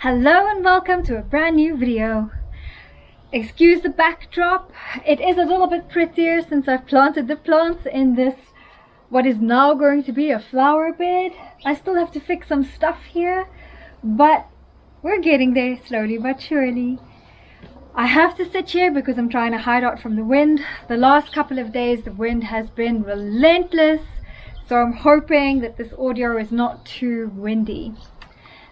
Hello and welcome to a brand new video. Excuse the backdrop, it is a little bit prettier since I've planted the plants in this what is now going to be a flower bed. I still have to fix some stuff here, but we're getting there slowly but surely. I have to sit here because I'm trying to hide out from the wind. The last couple of days the wind has been relentless, so I'm hoping that this audio is not too windy.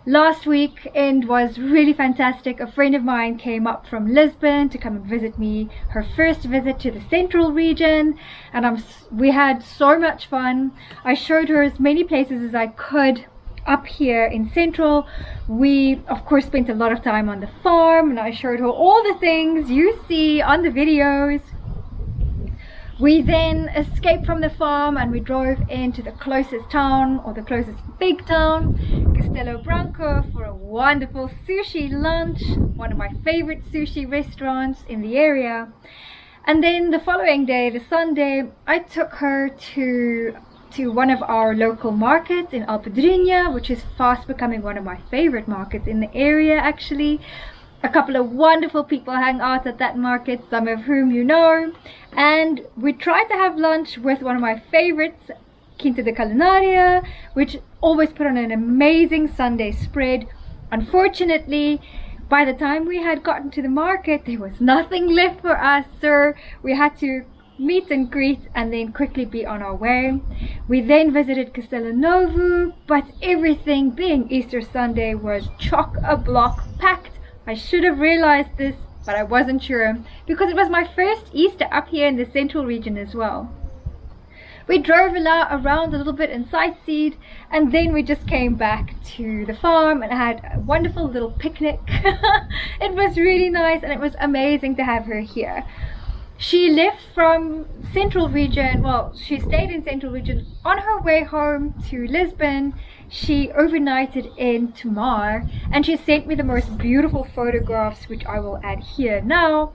Last weekend was really fantastic. A friend of mine came up from Lisbon to come and visit me, her first visit to the Central region, and we had so much fun. I showed her as many places as I could up here in Central. We of course spent a lot of time on the farm and I showed her all the things you see on the videos. We then escaped from the farm and we drove into the closest town, or the closest big town, Castelo Branco, for a wonderful sushi lunch, one of my favorite sushi restaurants in the area. And then the following day, the Sunday, I took her to one of our local markets in Alpedrinha, which is fast becoming one of my favorite markets in the area actually. A couple of wonderful people hang out at that market, some of whom you know, and we tried to have lunch with one of my favorites, Quinta de Culinaria, which always put on an amazing Sunday spread. Unfortunately, by the time we had gotten to the market, there was nothing left for us, so we had to meet and greet and then quickly be on our way. We then visited Castelo Novo, but everything, being Easter Sunday, was chock-a-block packed. I should have realized this, but I wasn't sure because it was my first Easter up here in the Central region as well. We drove around a little bit and sightseed, and then we just came back to the farm and had a wonderful little picnic. It was really nice and it was amazing to have her here. She left from Central region, well, she stayed in Central region. On her way home to Lisbon, she overnighted in Tomar and she sent me the most beautiful photographs, which I will add here now.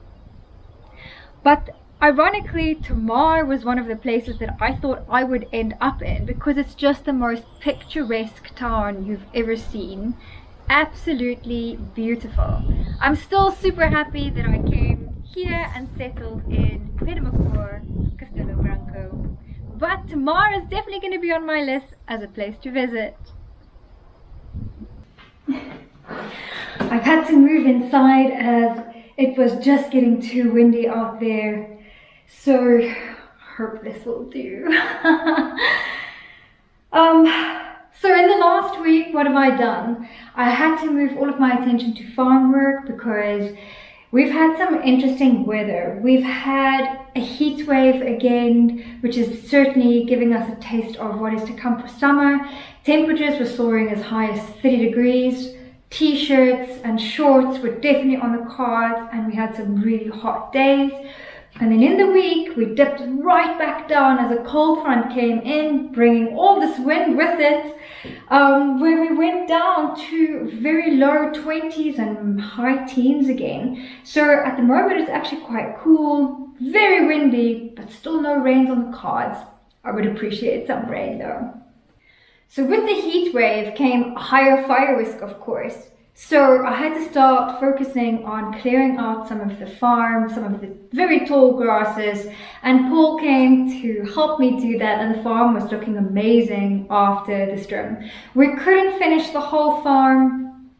But ironically, Tomar was one of the places that I thought I would end up in because it's just the most picturesque town you've ever seen. Absolutely beautiful. I'm still super happy that I came here and settled in Pedimacor, Castelo Branco. But Tomar is definitely going to be on my list as a place to visit. I've had to move inside as it was just getting too windy out there, so hope this will do. So in the last week, what have I done? I had to move all of my attention to farm work because we've had some interesting weather. We've had a heat wave again, which is certainly giving us a taste of what is to come for summer. Temperatures were soaring as high as 30 degrees. T-shirts and shorts were definitely on the cards, and we had some really hot days. And then in the week, we dipped right back down as a cold front came in, bringing all this wind with it, where we went down to very low 20s and high teens again. So at the moment, it's actually quite cool, very windy, but still no rains on the cards. I would appreciate some rain though. So with the heat wave came a higher fire risk, of course. So I had to start focusing on clearing out some of the farm, some of the very tall grasses, and Paul came to help me do that, and the farm was looking amazing after the storm. We couldn't finish the whole farm,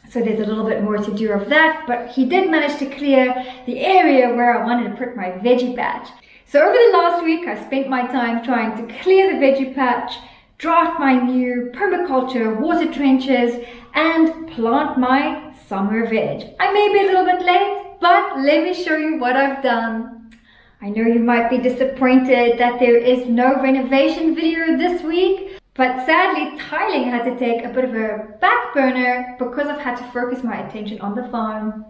so there's a little bit more to do of that, but he did manage to clear the area where I wanted to put my veggie patch. So over the last week, I spent my time trying to clear the veggie patch, draft my new permaculture water trenches, and plant my summer veg. I may be a little bit late, but let me show you what I've done. I know you might be disappointed that there is no renovation video this week, but sadly tiling had to take a bit of a back burner because I've had to focus my attention on the farm.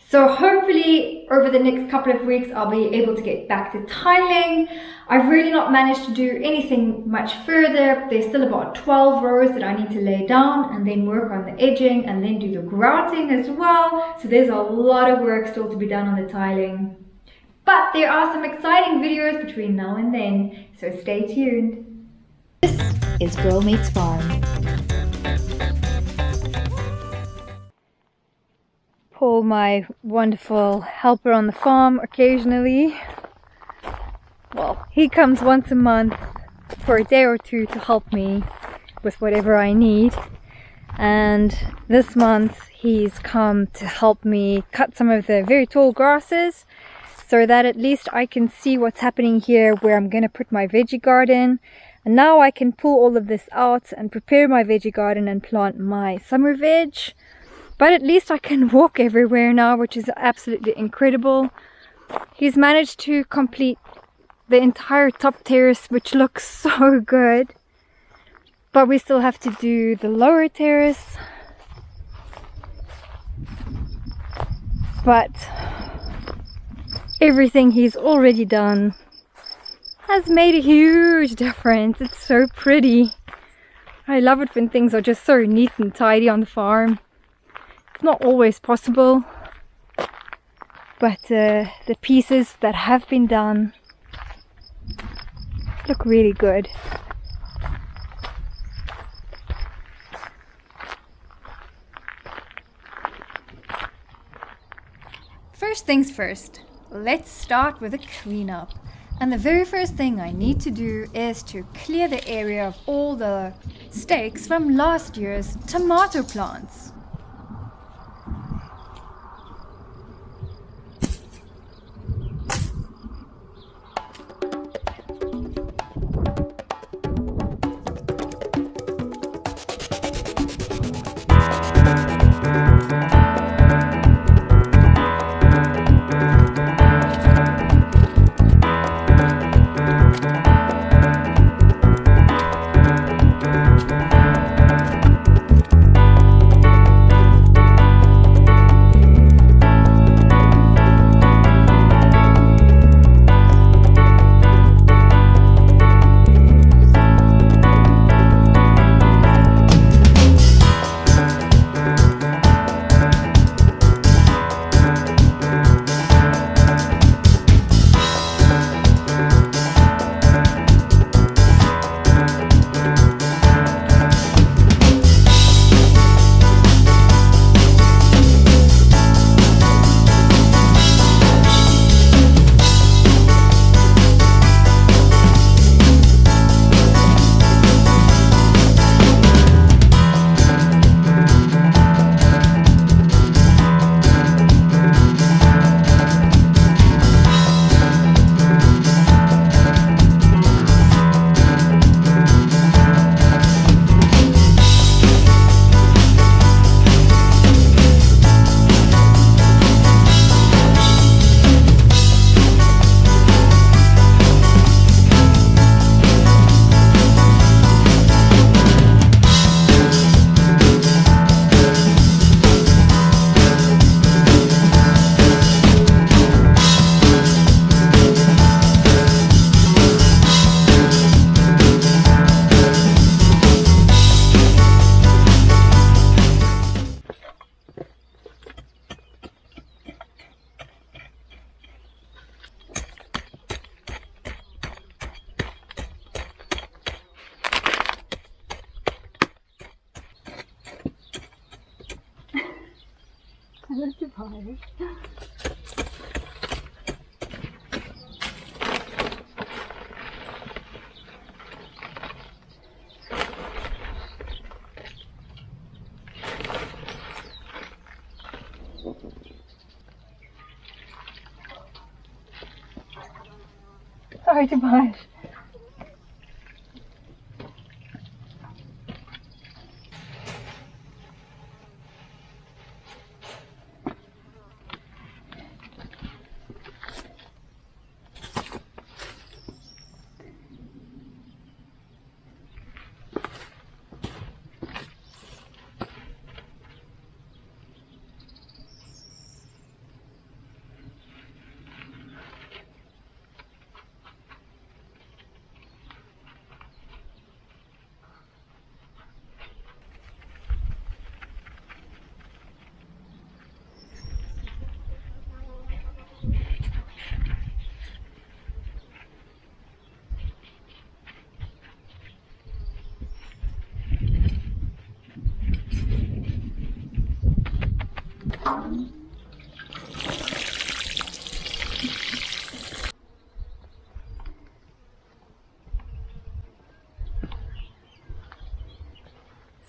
So hopefully over the next couple of weeks I'll be able to get back to tiling. I've really not managed to do anything much further. There's still about 12 rows that I need to lay down and then work on the edging and then do the grouting as well. So there's a lot of work still to be done on the tiling. But there are some exciting videos between now and then, so stay tuned. This is Girl Meets Farm. pull my wonderful helper on the farm occasionally. Well, he comes once a month for a day or two to help me with whatever I need. And this month he's come to help me cut some of the very tall grasses so that at least I can see what's happening here where I'm going to put my veggie garden. And now I can pull all of this out and prepare my veggie garden and plant my summer veg. But at least I can walk everywhere now, which is absolutely incredible. He's managed to complete the entire top terrace, which looks so good. But we still have to do the lower terrace. But everything he's already done has made a huge difference. It's so pretty. I love it when things are just so neat and tidy on the farm. It's not always possible, but the pieces that have been done look really good. First things first, let's start with a cleanup. And the very first thing I need to do is to clear the area of all the stakes from last year's tomato plants. Sorry, Tobias.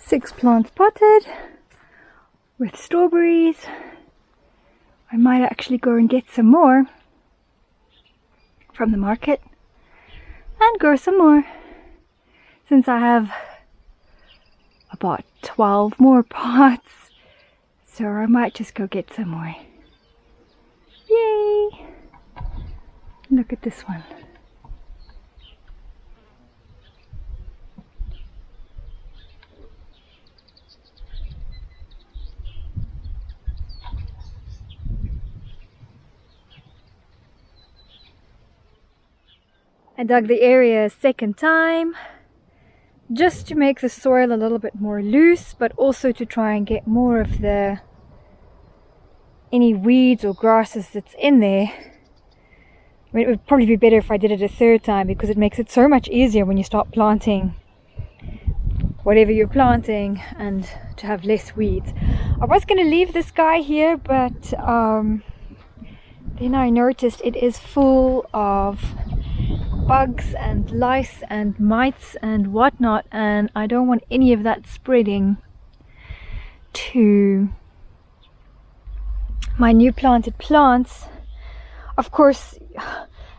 6 plants potted with strawberries. I might actually go and get some more from the market and grow some more, since I have about 12 more pots, so I might just go get some more. Yay! Look at this one. I dug the area a second time, just to make the soil a little bit more loose, but also to try and get more of any weeds or grasses that's in there. I mean, it would probably be better if I did it a third time, because it makes it so much easier when you start planting whatever you're planting and to have less weeds. I was going to leave this guy here, but then I noticed it is full of bugs and lice and mites and whatnot, and I don't want any of that spreading to my new planted plants. Of course,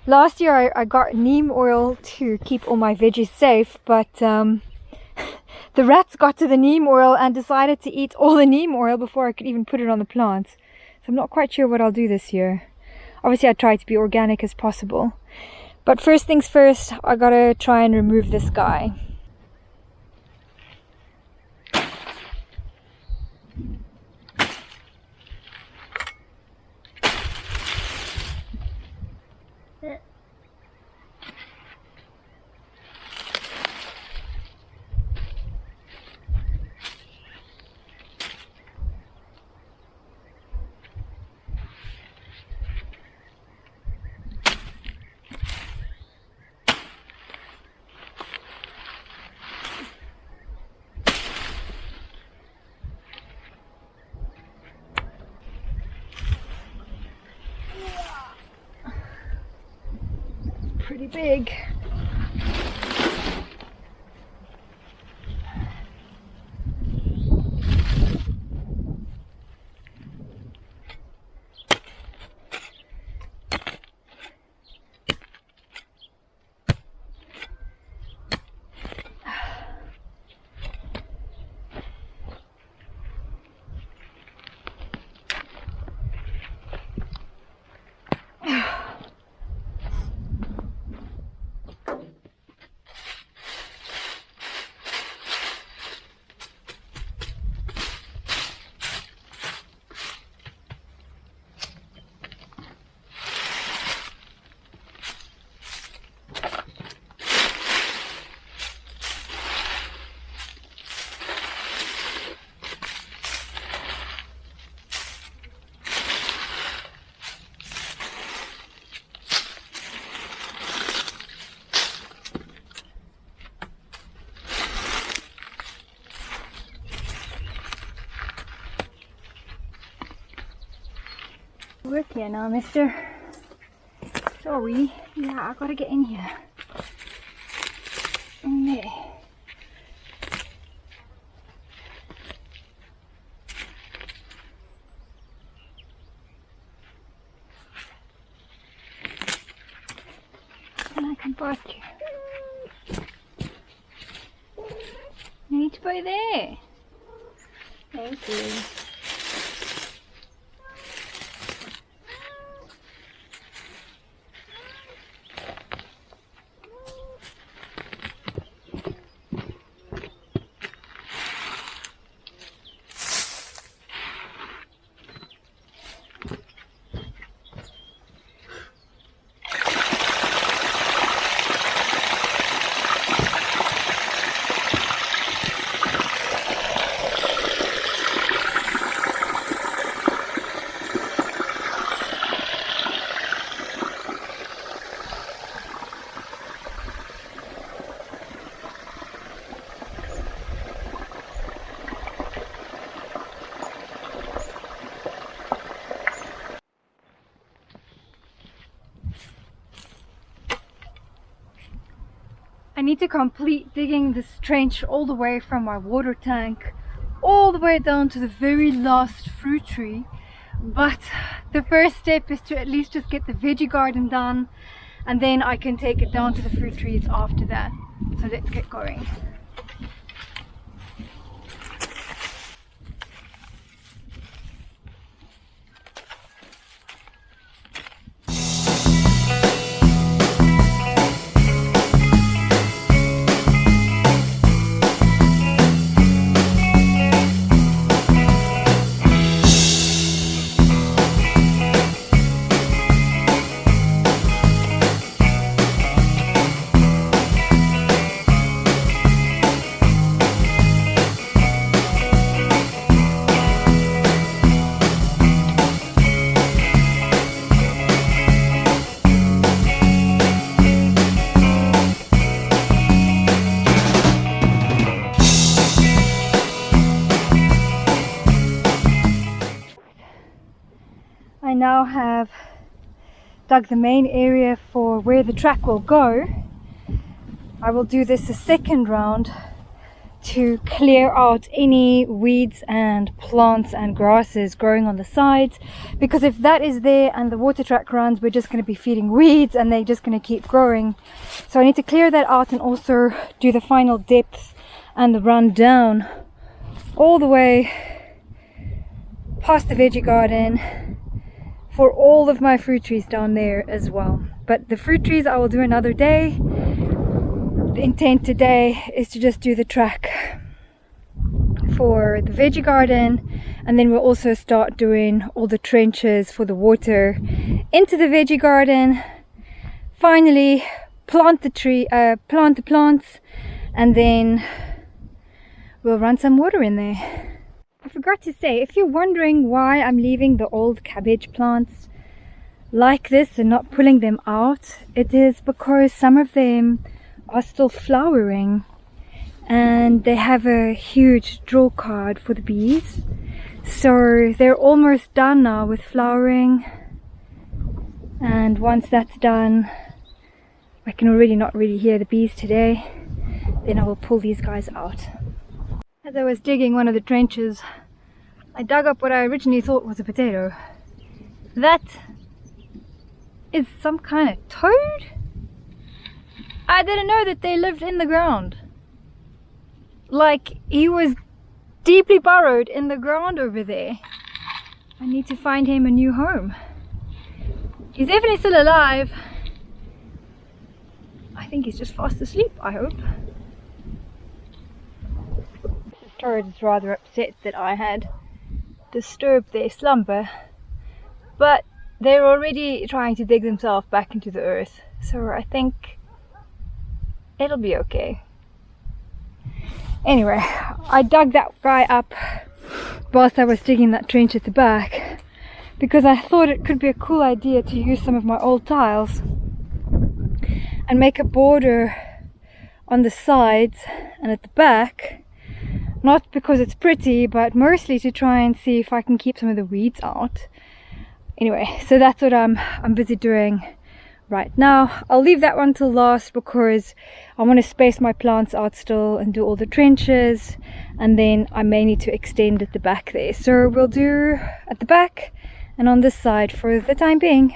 last year I got neem oil to keep all my veggies safe, but the rats got to the neem oil and decided to eat all the neem oil before I could even put it on the plants. So I'm not quite sure what I'll do this year. Obviously I try to be organic as possible. But first things first, I gotta try and remove this guy. Pretty big. Work here now, mister. Sorry. Yeah, I gotta get in here. In there. And I can bite you. You need to put there. Thank you. I need to complete digging this trench all the way from my water tank all the way down to the very last fruit tree. But the first step is to at least just get the veggie garden done, and then I can take it down to the fruit trees after that. So let's get going. I now have dug the main area for where the track will go. I will do this a second round to clear out any weeds and plants and grasses growing on the sides, because if that is there and the water track runs, we're just going to be feeding weeds and they're just going to keep growing. So I need to clear that out and also do the final depth and the run down all the way past the veggie garden for all of my fruit trees down there as well. But the fruit trees I will do another day. The intent today is to just do the track for the veggie garden, and then we'll also start doing all the trenches for the water into the veggie garden. Finally plant the plants, and then we'll run some water in there. I forgot to say, if you're wondering why I'm leaving the old cabbage plants like this and not pulling them out, it is because some of them are still flowering and they have a huge draw card for the bees. So they're almost done now with flowering, and once that's done, I can already not really hear the bees today. Then I will pull these guys out. As I was digging one of the trenches, I dug up what I originally thought was a potato. That is some kind of toad? I didn't know that they lived in the ground. Like, he was deeply burrowed in the ground over there. I need to find him a new home. He's definitely still alive. I think he's just fast asleep, I hope. Toad is rather upset that I had disturbed their slumber, but they're already trying to dig themselves back into the earth, so I think it'll be okay. Anyway, I dug that guy up whilst I was digging that trench at the back, because I thought it could be a cool idea to use some of my old tiles and make a border on the sides and at the back. Not because it's pretty, but mostly to try and see if I can keep some of the weeds out. Anyway, so that's what I'm busy doing right now. I'll leave that one till last because I want to space my plants out still and do all the trenches, and then I may need to extend at the back there. So we'll do at the back and on this side for the time being.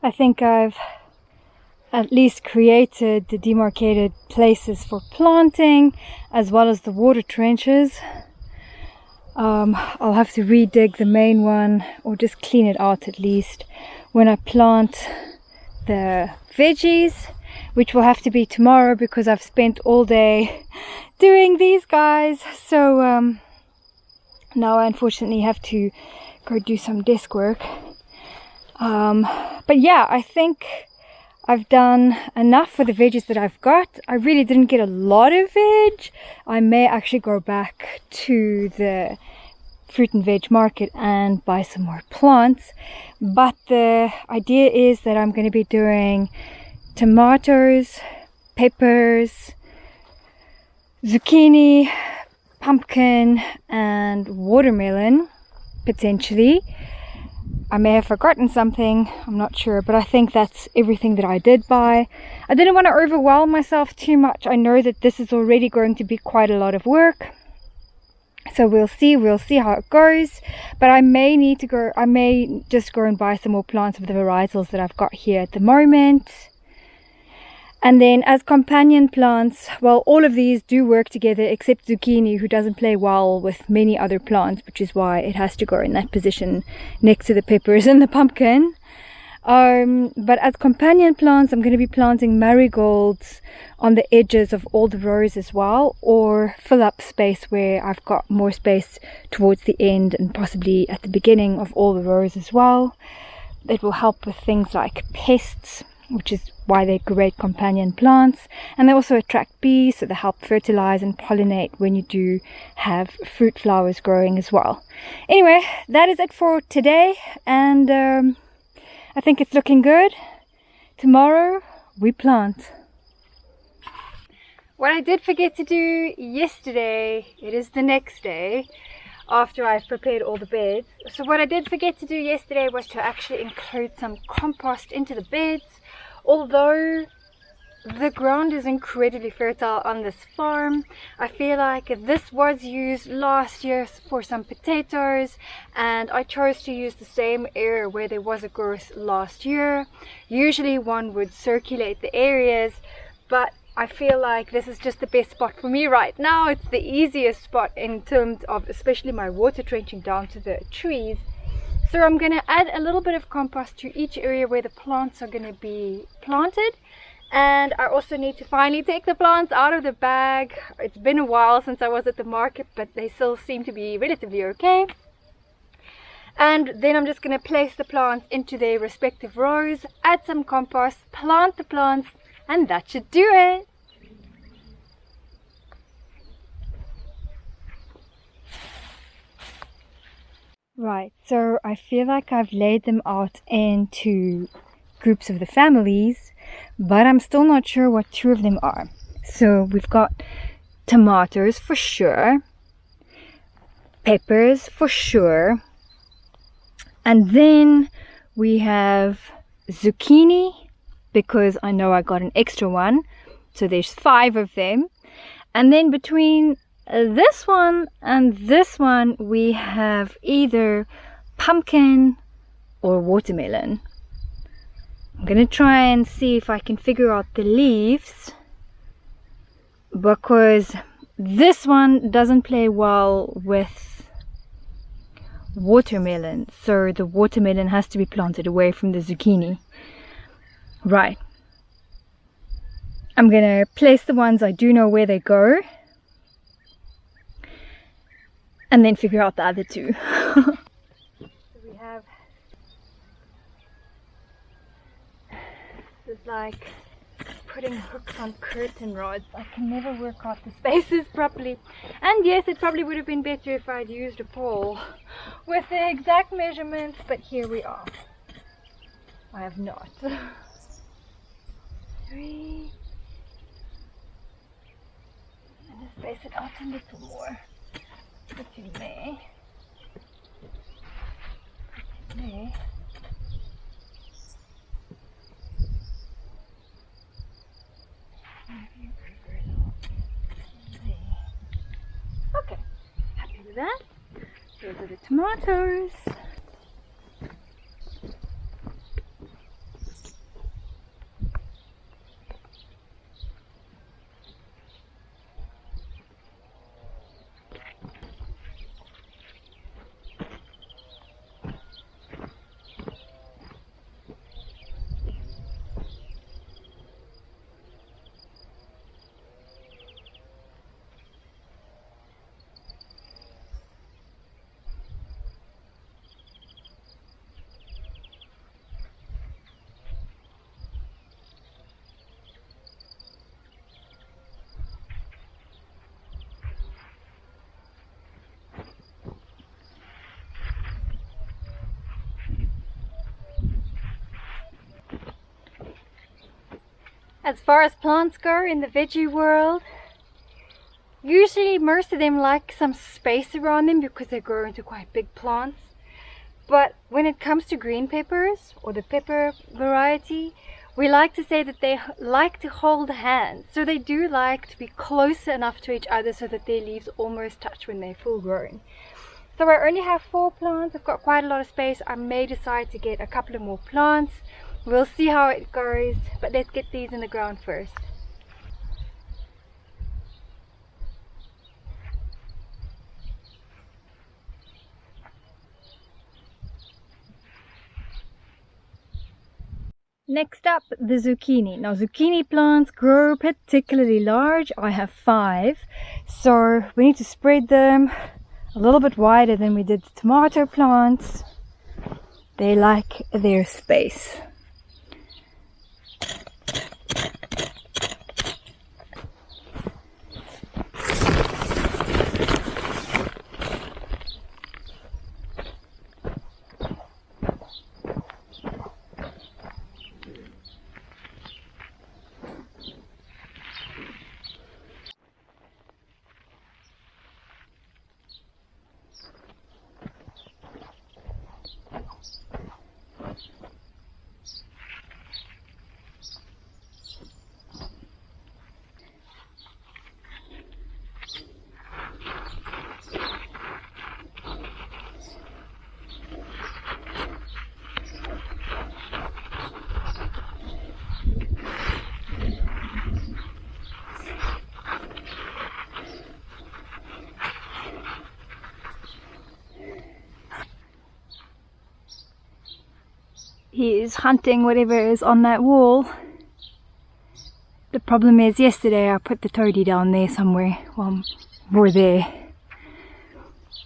I think I've at least created the demarcated places for planting as well as the water trenches. I'll have to redig the main one or just clean it out at least when I plant the veggies, which will have to be tomorrow because I've spent all day doing these guys. So now I unfortunately have to go do some desk work. But yeah, I think I've done enough for the veggies that I've got. I really didn't get a lot of veg. I may actually go back to the fruit and veg market and buy some more plants. But the idea is that I'm going to be doing tomatoes, peppers, zucchini, pumpkin and watermelon potentially. I may have forgotten something, I'm not sure, but I think that's everything that I did buy. I didn't want to overwhelm myself too much. I know that this is already going to be quite a lot of work. So we'll see how it goes. But I may just go and buy some more plants of the varietals that I've got here at the moment. And then as companion plants, well, all of these do work together except zucchini, who doesn't play well with many other plants, which is why it has to go in that position next to the peppers and the pumpkin. But as companion plants, I'm going to be planting marigolds on the edges of all the rows as well, or fill up space where I've got more space towards the end and possibly at the beginning of all the rows as well. It will help with things like pests, which is why they're great companion plants, and they also attract bees, so they help fertilize and pollinate when you do have fruit flowers growing as well. Anyway, that is it for today, and I think it's looking good. Tomorrow we plant. What I did forget to do yesterday, it is the next day after I've prepared all the beds. So what I did forget to do yesterday was to actually include some compost into the beds. Although the ground is incredibly fertile on this farm, I feel like this was used last year for some potatoes, and I chose to use the same area where there was a growth last year. Usually one would circulate the areas, but I feel like this is just the best spot for me right now. It's the easiest spot in terms of especially my water trenching down to the trees. So I'm going to add a little bit of compost to each area where the plants are going to be planted. And I also need to finally take the plants out of the bag. It's been a while since I was at the market, but they still seem to be relatively okay. And then I'm just going to place the plants into their respective rows, add some compost, plant the plants, and that should do it. Right, so I feel like I've laid them out into groups of the families, but I'm still not sure what two of them are. So we've got tomatoes for sure, peppers for sure, and then we have zucchini, because I know I got an extra one, so there's 5 of them. And then between this one and this one we have either pumpkin or watermelon. I'm gonna try and see if I can figure out the leaves, because this one doesn't play well with watermelon, so the watermelon has to be planted away from the zucchini. Right, I'm gonna place the ones I do know where they go and then figure out the other two. So we have, this is like putting hooks on curtain rods. I can never work out the spaces properly. And yes, it probably would have been better if I'd used a pole with the exact measurements, but here we are. I have not. 3. I'm gonna space it out a little more. But you may. Okay, happy with that. Those are the tomatoes. As far as plants go in the veggie world, usually most of them like some space around them because they grow into quite big plants. But when it comes to green peppers, or the pepper variety, we like to say that they like to hold hands. So they do like to be close enough to each other so that their leaves almost touch when they're full grown. So I only have 4 plants. I've got quite a lot of space. I may decide to get a couple of more plants. We'll see how it goes, but let's get these in the ground first. Next up, the zucchini. Now zucchini plants grow particularly large. I have 5, so we need to spread them a little bit wider than we did the tomato plants. They like their space. He is hunting whatever is on that wall. The problem is yesterday I put the toady down there somewhere. Well, more there.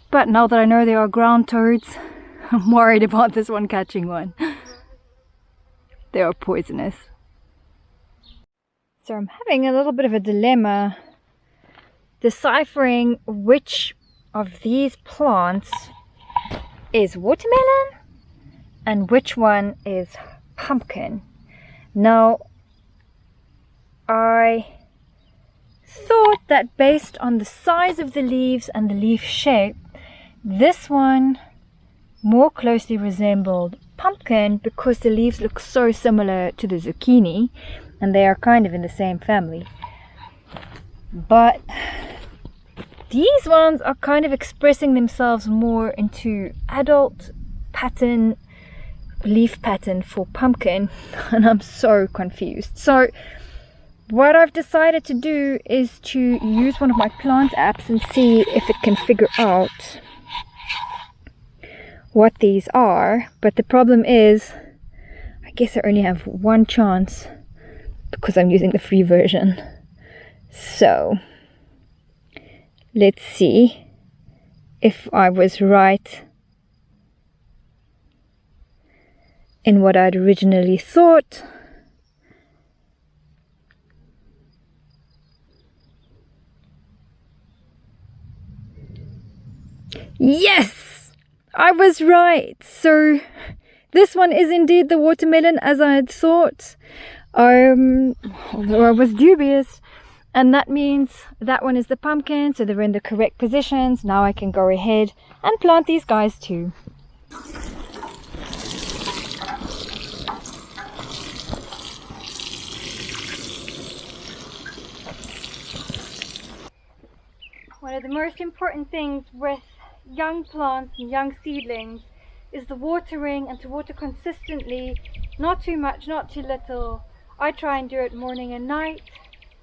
But now that I know there are ground toads, I'm worried about this one catching one. They are poisonous. So I'm having a little bit of a dilemma deciphering which of these plants is watermelon and which one is pumpkin. Now, I thought that based on the size of the leaves and the leaf shape, this one more closely resembled pumpkin because the leaves look so similar to the zucchini and they are kind of in the same family. But these ones are kind of expressing themselves more into adult pattern, leaf pattern for pumpkin, and I'm so confused. So what I've decided to do is to use one of my plant apps and see if it can figure out what these are. But the problem is, I guess I only have one chance because I'm using the free version. So let's see if I was right in what I'd originally thought. Yes! I was right! So this one is indeed the watermelon as I had thought. Although I was dubious. And that means that one is the pumpkin, so they're in the correct positions. Now I can go ahead and plant these guys too. One of the most important things with young plants and young seedlings is the watering, and to water consistently, not too much, not too little. I try and do it morning and night.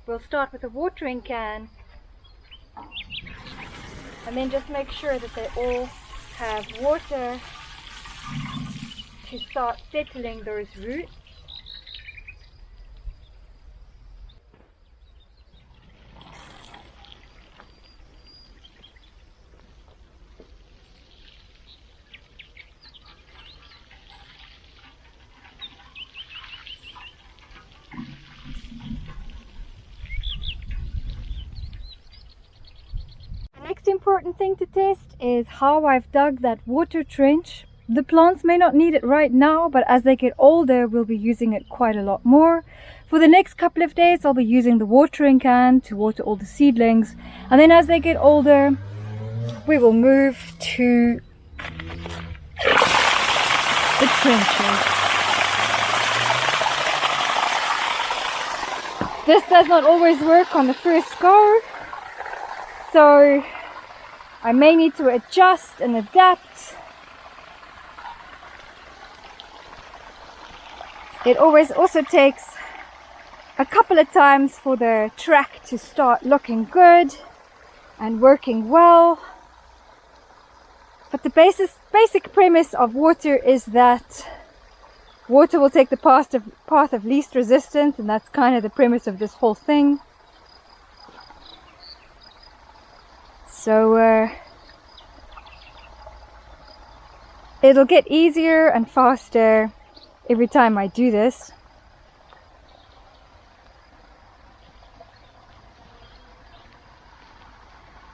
We'll start with a watering can and then just make sure that they all have water to start settling those roots. Next important thing to test is how I've dug that water trench. The plants may not need it right now, but as they get older we'll be using it quite a lot more. For the next couple of days I'll be using the watering can to water all the seedlings, and then as they get older we will move to the trenches. This does not always work on the first go, so I may need to adjust and adapt. It always also takes a couple of times for the track to start looking good and working well. But the basic premise of water is that water will take the path of least resistance, and that's kind of the premise of this whole thing. So it'll get easier and faster every time I do this.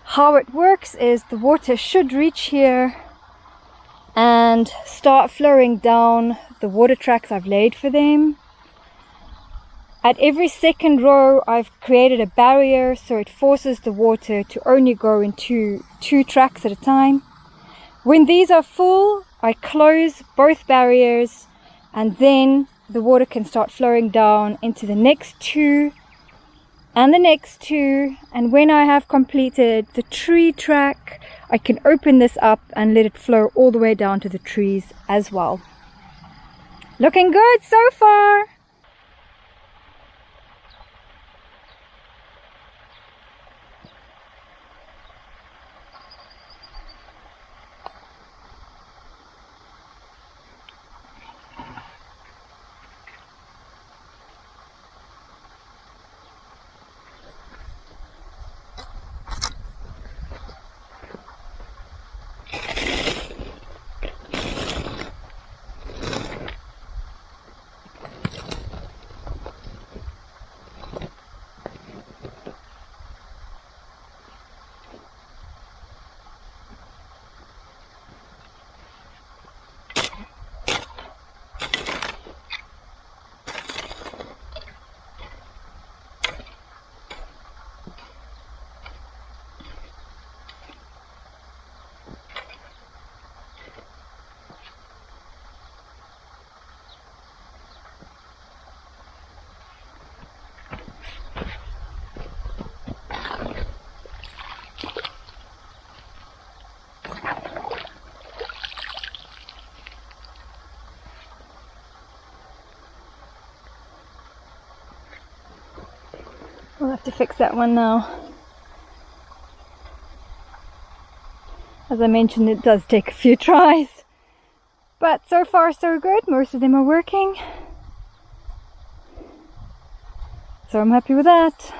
How it works is the water should reach here and start flowing down the water tracks I've laid for them. At every second row I've created a barrier, so it forces the water to only go into 2 tracks at a time. When these are full, I close both barriers, and then the water can start flowing down into the next 2 and the next 2, and when I have completed the tree track I can open this up and let it flow all the way down to the trees as well. Looking good so far! We'll have to fix that one now. As I mentioned, it does take a few tries, but so far so good. Most of them are working, so I'm happy with that.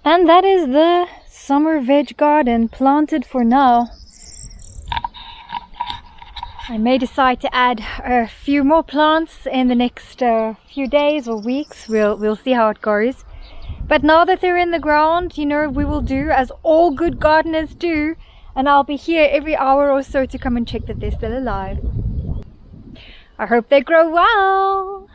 And that is the summer veg garden planted for now. I may decide to add a few more plants in the next few days or weeks. We'll see how it goes. But now that they're in the ground, you know, we will do as all good gardeners do, and I'll be here every hour or so to come and check that they're still alive. I hope they grow well.